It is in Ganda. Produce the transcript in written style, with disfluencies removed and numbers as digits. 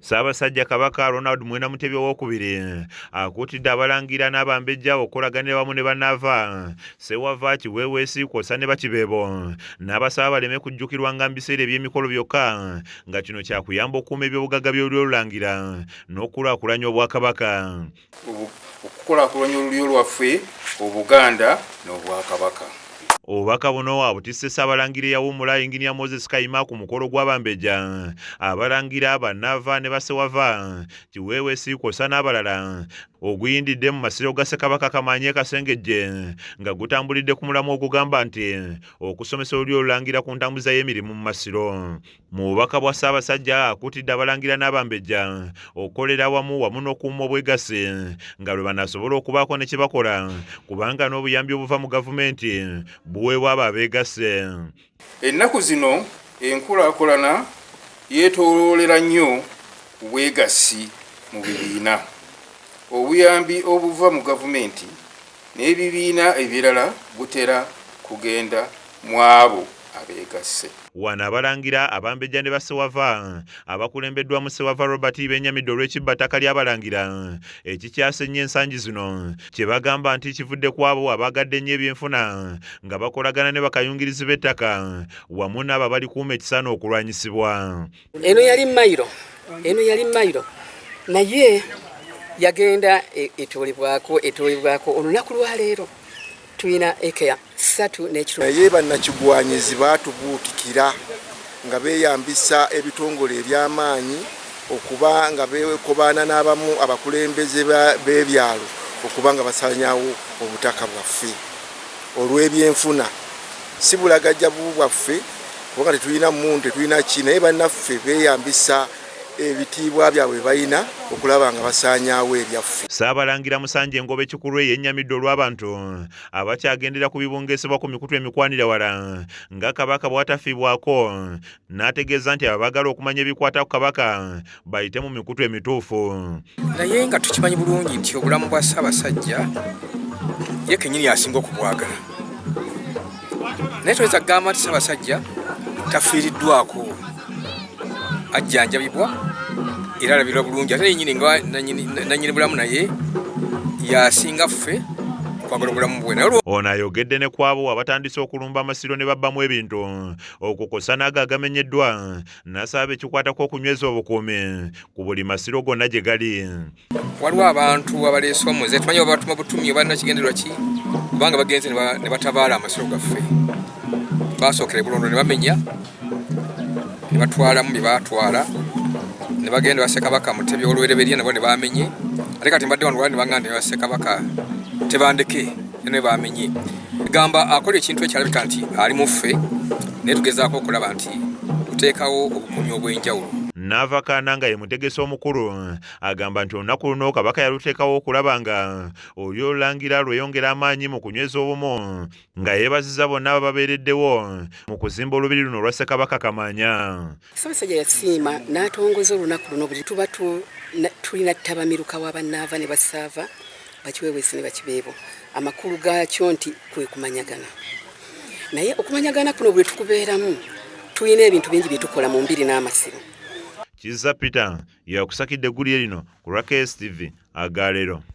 Ssaabasajja Kabaka Ronald Mwenda Mutebi II akuutidde abalangira n'abambejja okukolaganira wamu ne bannaava Ssewava Kiweeweesi kw'ossa ne Bakibeebo n'abasaba baleme kujjukirwa nga mu biseera eby'emikolo byokka nga kino kyakuyamba okukuuma eby'obugagga by'olulyo olulangira n'okukulaakulanya Obwakabaka. Okukulaakulanya olulyo lwaffe Obuganda n'Obwakabaka. Obubaka buno abutisse Ssaabalangira eyawummula Engineer Moses Kayima ku mukolo gw'abambejja abalangira bannaava ne Bassewava Kiweeweesi kw'ossa n'abalala oguyindidde mu masiro ga Ssekabaka Kamaanya Kasengejje nga gutambulidde ku mulamwa ogugamba nti okusomesa olulyo olulangira ku ntambuza y'emirimu mu masiro. Mu bubaka bwa Ssaabasajja akuutidde abalangira n'abambejja okukolera wamu n'okuuma obwegassi nga lwe banaasobola okubaako ne kye bakola kubanga n'obuyambi obuva mu gavumenti buweebwa abo abeegasse. Ennaku zino enkulaakulana yeetooloolera nnyo bwegassi mu bibiina, obuyambi obuva mu gavumenti n'ebibiina ebirala butera kugenda mu abo abeegasse. Wano abalangira abambejja ne Bassewava abakulembeddwamu Ssewava Robert bennyamidde olw'ekibba ttaka ly'abalangira ekikyase ennyo ensangi zino kye bagamba nti kivudde ku abo abaagadde ennyo ebyenfuna nga bakolagana ne bakayungirizi b'ettaka wamu n'abo abalikuuma ekisaana okulwanyisibwa. Eno yali mayiro naye yagenda etolebwako olunaku lwa leero tulina ekeya 3 n'ekitundu. Naye bannakigwanyizi baatubuutikira nga beeyambisa ebitongole eby'amaanyi okuba nga beekobaana n'abamu abakulembeze b'ebyalo okuba nga basaanyawo obutaka bwaffe olw'ebyenfuna. Si bulagajja bubu bwaffe kubanga tetulina mmundu tetulina ki, naye bannaffe beeyambisa ebitiibwa byabwe balina okulaba nga basaanyaawo ebyaffe. Ssaabalangira Musanje Ngobe Kikulwe yennyamidde olw'abantu abakyagendera ku bibungeesebwa ku mikutu emikwanira wala nga Kabaka bw'atafiibwako n'ategeeza nti abaagala okumanya ebikwata ku Kabaka bayite mu mikutu emituufu. Naye nga tukimanyi bulungi nti obulamu bwa Ssaabasajja ye kennyini asinga okubwagala. Naye toyinza kugamba nti Ssaabasajja tafiiriddwako, ajjanjabibwa era alabirwa bulungi ate yennyini nga nannyini bulamu naye yasinga ffe kwagala obulamu bwe. Ono ayogedde ne ku abo abatandise okulumba amasiro ne babbamu ebintu okukosa n'ago agamenyeddwa n'asaba ekikwatako okunyweza obukuumi ku buli masiro gonna gye gali. Waliwo abantu abaleese omuze tumanyi oba batuma butumi oba nakigendererwa ki kubanga bagenze ne batabaala amasiro gaffe, basookera e Bulondo ne bamenya ne batwalamu bye baatwala ne bagenda Ssekabaka Mutebi olw'ereberye nabo ne bamenye ate kati mbadde wano ne bagamba ne Ssekabaka tebandeke ne bamenye. Gamba akola ekintu ekyalabika nti ali mu ffe naye tugezaako okulaba nti tuteekawo obukuumi obw'enjawulo. N'avakaana nga ye mutegesi omukulu agamba nti olunaku luno Kabaka yaluteekawo okulaba nga olulyo olulangira lweyongera amaanyi mu kunyweza obumu nga yeebazizza bonna abababeereddewo mu kuzimba olubiri luno olwa Ssekabaka Kamaanya. Ssaabasajja yasiima n'atongoza olunaku luno buli tuba tulina ttabamiruka wa bannaava ne Bassaava Bakiweeweesi ne Bakibeebo. Amakulu gaakyo nti kwe kumanyagana. Naye okumanyagana kuno bwe tukubeeramu tulina ebintu bingi bye tukola mu mbiri n'amasiro. Kizza Peter yakusakidde eggulire lino ku Rakees TV Agaleero.